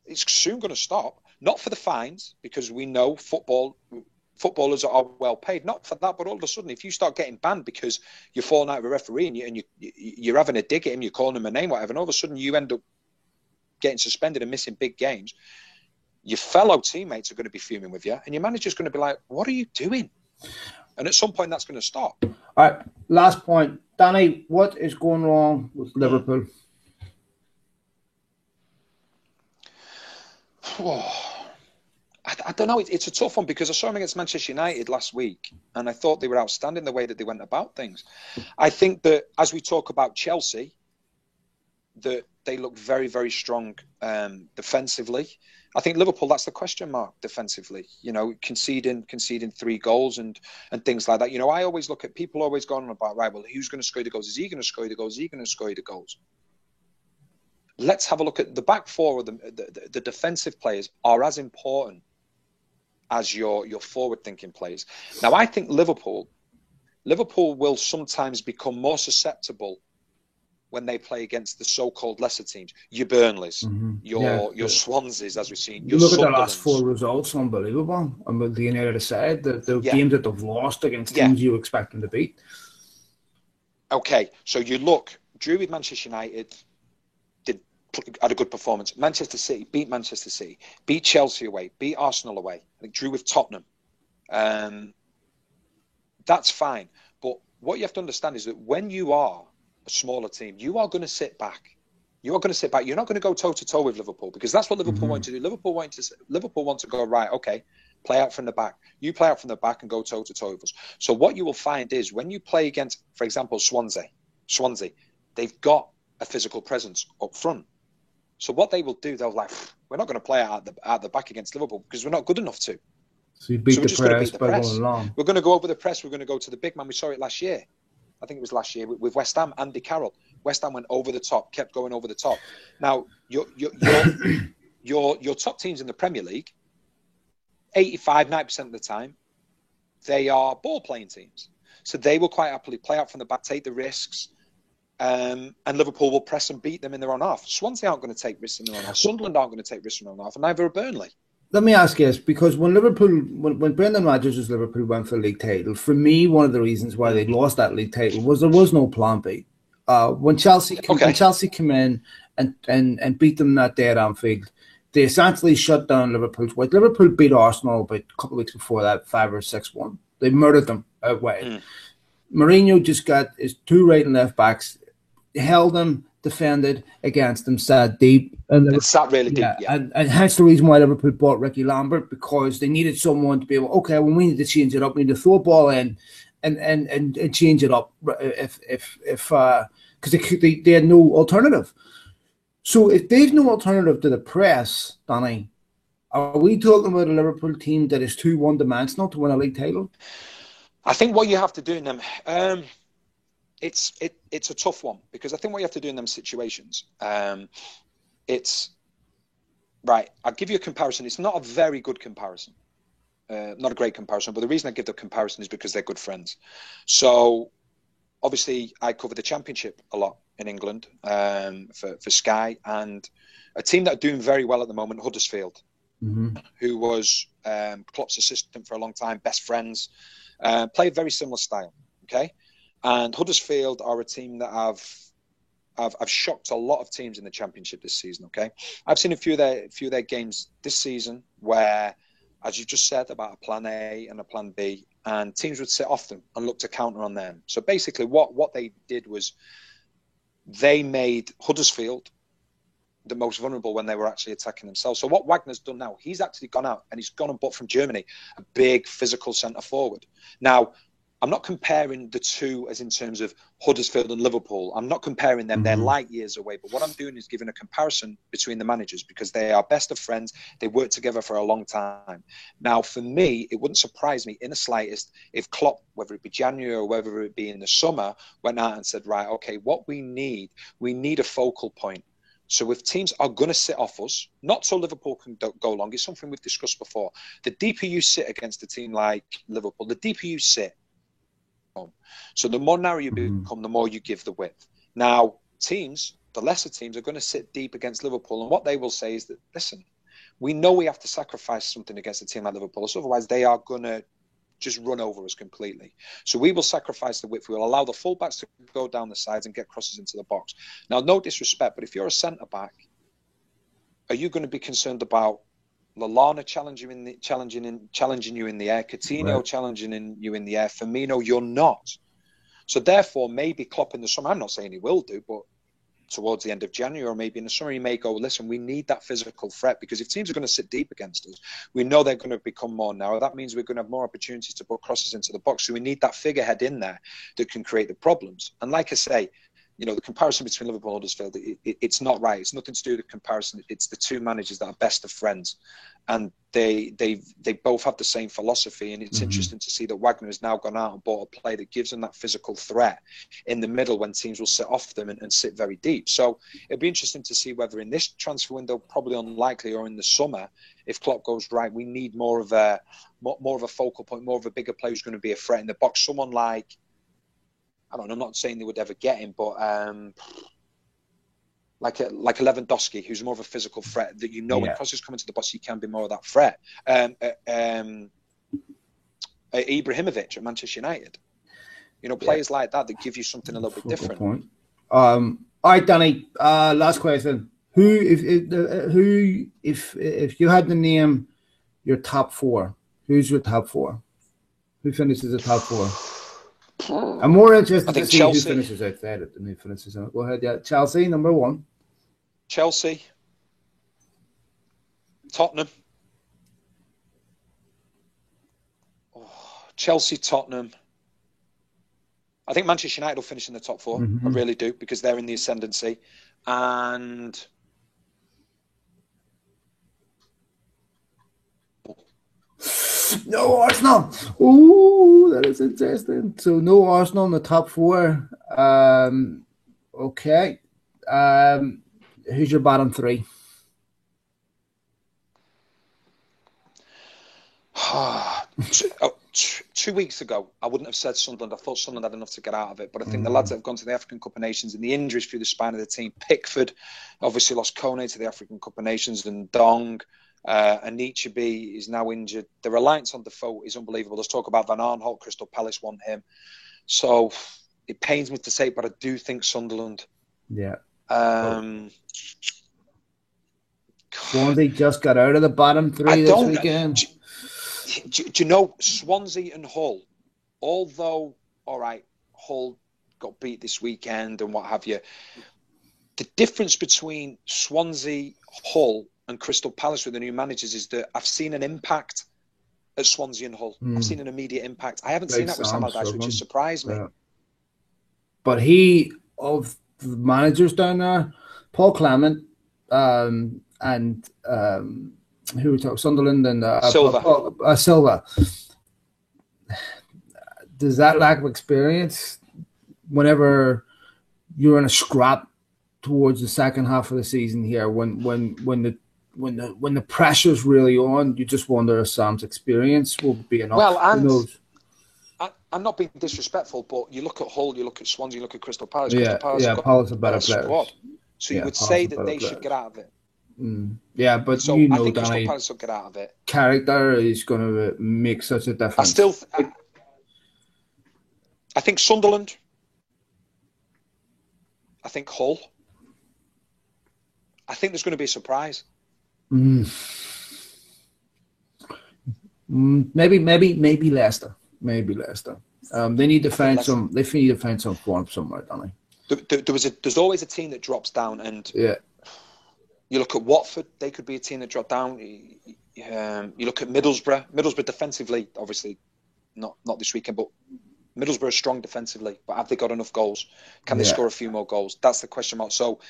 It's soon going to stop. Not for the fines, because we know footballers are well paid. Not for that, but all of a sudden, if you start getting banned because you're falling out with a referee and you're having a dig at him, you're calling him a name, whatever, and all of a sudden you end up getting suspended and missing big games, your fellow teammates are going to be fuming with you, and your manager's going to be like, what are you doing? And at some point, that's going to stop. All right, last point. Danny, what is going wrong with Liverpool? I don't know. It's a tough one because I saw them against Manchester United last week, and I thought they were outstanding the way that they went about things. I think that as we talk about Chelsea, that they look very, very strong defensively. I think Liverpool, that's the question mark defensively. Conceding 3 goals and things like that. I always look at people always going on about, right, well, who's going to score the goals? Is he going to score the goals? Is he going to score the goals? let's have a look at the back four of the defensive players are as important as your forward-thinking players. Now, I think Liverpool will sometimes become more susceptible when they play against the so-called lesser teams. Your Burnleys, your Swanseas, as we've seen. You look at the last 4 results, unbelievable. And with the United aside, the games that they've lost against teams you expect them to beat. Okay, so you look, drew with Manchester United, had a good performance. Manchester City beat Manchester City, beat Chelsea away, beat Arsenal away. I think drew with Tottenham. That's fine. But what you have to understand is that when you are a smaller team, you are going to sit back. You're not going to go toe-to-toe with Liverpool, because that's what Liverpool want to do. Liverpool want to go, right, okay, play out from the back. You play out from the back and go toe-to-toe with us. So what you will find is when you play against, for example, Swansea, they've got a physical presence up front. So what they will do, they'll like, we're not going to play out the back against Liverpool because we're not good enough to. So you beat the press by going along. We're going to go over the press. We're going to go to the big man. We saw it last year. I think it was last year with West Ham, Andy Carroll. West Ham went over the top, kept going over the top. Now, your top teams in the Premier League, 85-90% of the time, they are ball-playing teams. So they will quite happily play out from the back, take the risks, and Liverpool will press and beat them in their own half. Swansea aren't going to take risks in their own half. Sunderland aren't going to take risks in their own half, and neither are Burnley. Let me ask you this, because when Brendan Rodgers' Liverpool went for the league title, for me, one of the reasons why they lost that league title was there was no plan B. When Chelsea came in and beat them that day at Anfield, they essentially shut down Liverpool's way. Liverpool beat Arsenal about a couple of weeks before that, 5 or 6-1. They murdered them away. Mourinho just got his 2 right and left backs, held them, defended against them, sat deep. And sat really deep, And hence the reason why Liverpool bought Ricky Lambert, because they needed someone to be able, okay, well, we need to change it up. We need to throw a ball in and change it up because they had no alternative. So if they've no alternative to the press, Danny, are we talking about a Liverpool team that is too one-dimensional to win a league title? I think what you have to do in them, it's a tough one, because I think what you have to do in them situations, it's right. I'll give you a comparison. It's not a very good comparison, not a great comparison, but the reason I give the comparison is because they're good friends. So obviously I cover the Championship a lot in England for Sky, and a team that are doing very well at the moment, Huddersfield, who was Klopp's assistant for a long time, best friends, play a very similar style. Okay. And Huddersfield are a team that I've shocked a lot of teams in the Championship this season. Okay, I've seen a few of their games this season where, as you just said, about a plan A and a plan B, and teams would sit off them and look to counter on them. So basically, what they did was they made Huddersfield the most vulnerable when they were actually attacking themselves. So what Wagner's done now, he's actually gone out and he's gone and bought from Germany a big physical centre forward. Now, I'm not comparing the two as in terms of Huddersfield and Liverpool. I'm not comparing them. They're light years away. But what I'm doing is giving a comparison between the managers, because they are best of friends. They worked together for a long time. Now, for me, it wouldn't surprise me in the slightest if Klopp, whether it be January or whether it be in the summer, went out and said, right, okay, what we need a focal point. So if teams are going to sit off us, not so Liverpool can go long, it's something we've discussed before. The deeper you sit against a team like Liverpool, the deeper you sit. So the more narrow you become, the more you give the width. Now, teams, the lesser teams, are going to sit deep against Liverpool, and what they will say is that, listen, we know we have to sacrifice something against a team like Liverpool, so otherwise they are going to just run over us completely. So we will sacrifice the width. We will allow the fullbacks to go down the sides and get crosses into the box. Now, no disrespect, but if you're a centre-back, are you going to be concerned about Lallana challenging you in the air, Coutinho challenging you in the air? Firmino, you're not. So therefore, maybe Klopp in the summer, I'm not saying he will do, but towards the end of January or maybe in the summer, he may go, listen, we need that physical threat, because if teams are going to sit deep against us, we know they're going to become more narrow. That means we're going to have more opportunities to put crosses into the box. So we need that figurehead in there that can create the problems. And like I say, the comparison between Liverpool and Huddersfield, it's not right. It's nothing to do with the comparison. It's the two managers that are best of friends, and they both have the same philosophy. And it's interesting to see that Wagner has now gone out and bought a player that gives them that physical threat in the middle when teams will sit off them and sit very deep. So it'll be interesting to see whether in this transfer window, probably unlikely, or in the summer, if Klopp goes, right, we need more of a focal point, more of a bigger player who's going to be a threat in the box. Someone like, I don't know, I'm not saying they would ever get him, but like a Lewandowski, who's more of a physical threat that when crosses come into the box, he can be more of that threat. Ibrahimovic at Manchester United. Players like that give you something a little bit different. Point. All right, Danny. Last question: if you had to name your top four, who's your top four? Who finishes the top four? I'm more interested to see Chelsea. Who finishes outside it than who finishes in it. Go ahead, yeah. Chelsea, number one. Chelsea. Tottenham. Chelsea, Tottenham. I think Manchester United will finish in the top four. I really do, because they're in the ascendancy. And no Arsenal. Ooh, that is interesting. So no Arsenal in the top four. Okay. Who's your bottom three? 2 weeks ago, I wouldn't have said Sunderland. I thought Sunderland had enough to get out of it. But I think the lads that have gone to the African Cup of Nations and the injuries through the spine of the team, Pickford obviously lost Kone to the African Cup of Nations, and Dong. Anichebe is now injured. The reliance on Defoe is unbelievable. Let's talk about Van Aanholt. Crystal Palace want him. So it pains me to say, but I do think Sunderland. Yeah. Swansea just got out of the bottom three this weekend. Do you know Swansea and Hull? Although, all right, Hull got beat this weekend and what have you. The difference between Swansea, Hull, and Crystal Palace with the new managers is that I've seen an impact at Swansea and Hull. I've seen an immediate impact. I haven't seen that with Sam Allardyce, which has surprised me. Yeah. But of the managers down there, Paul Clement, and who we talk, Sunderland and Silva. Silva. Does that lack of experience, whenever you're in a scrap towards the second half of the season here, when the pressure's really on, you just wonder if Sam's experience will be enough? Well, and I'm not being disrespectful, but you look at Hull, you look at Swansea, you look at Crystal Palace. Crystal Palace Palace are better squad. So you would say that they should get out of it. Yeah, but so I think Crystal Palace will get out of it. Character is going to make such a difference. I think Sunderland. I think Hull. I think there's going to be a surprise. Maybe Leicester. Maybe Leicester. They need to find some. They need to find some form somewhere, don't they? There's always a team that drops down, and you look at Watford. They could be a team that dropped down. You look at Middlesbrough. Middlesbrough defensively, obviously, not this weekend, but Middlesbrough are strong defensively. But have they got enough goals? Can they score a few more goals? That's the question mark. So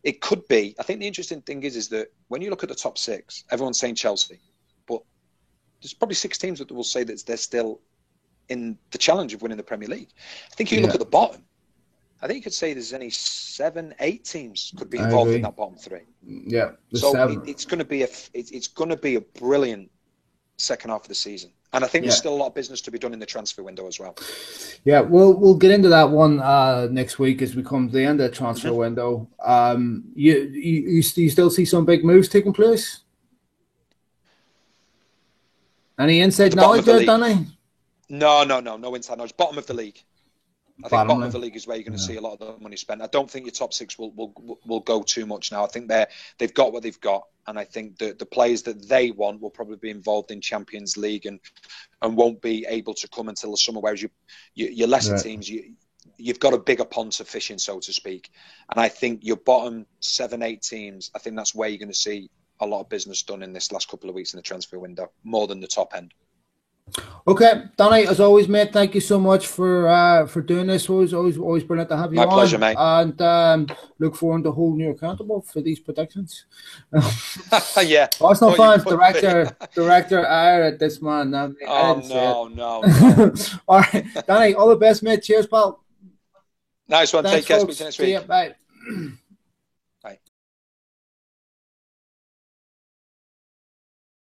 it could be. I think the interesting thing is that when you look at the top six, everyone's saying Chelsea, but there's probably 6 teams that will say that they're still in the challenge of winning the Premier League. I think you look at the bottom. I think you could say there's only 7, 8 teams could be involved in that bottom 3. Yeah, so it's going to be a brilliant second half of the season, and I think there's still a lot of business to be done in the transfer window as well. Yeah, we'll get into that one next week as we come to the end of the transfer window. You still see some big moves taking place? Any inside knowledge there, Danny? No inside knowledge. Bottom of the league. I think bottom of the league is where you're going to see a lot of the money spent. I don't think your top 6 will go too much now. I think they've got what they've got, and I think the players that they want will probably be involved in Champions League and won't be able to come until the summer. Whereas your lesser teams, you've got a bigger pond to fish in, so to speak. And I think your bottom 7, 8 teams, I think that's where you're going to see a lot of business done in this last couple of weeks in the transfer window, more than the top end. Okay, Danny, as always, mate, thank you so much for doing this. Always brilliant to have you My on. pleasure, mate. And look forward to holding you accountable for these predictions. Yeah. Arsenal fans, director at this man. No. All right, Danny, all the best, mate. Cheers, pal. Nice one. Thanks, take care. Folks. Speak to you next week. See ya. Bye.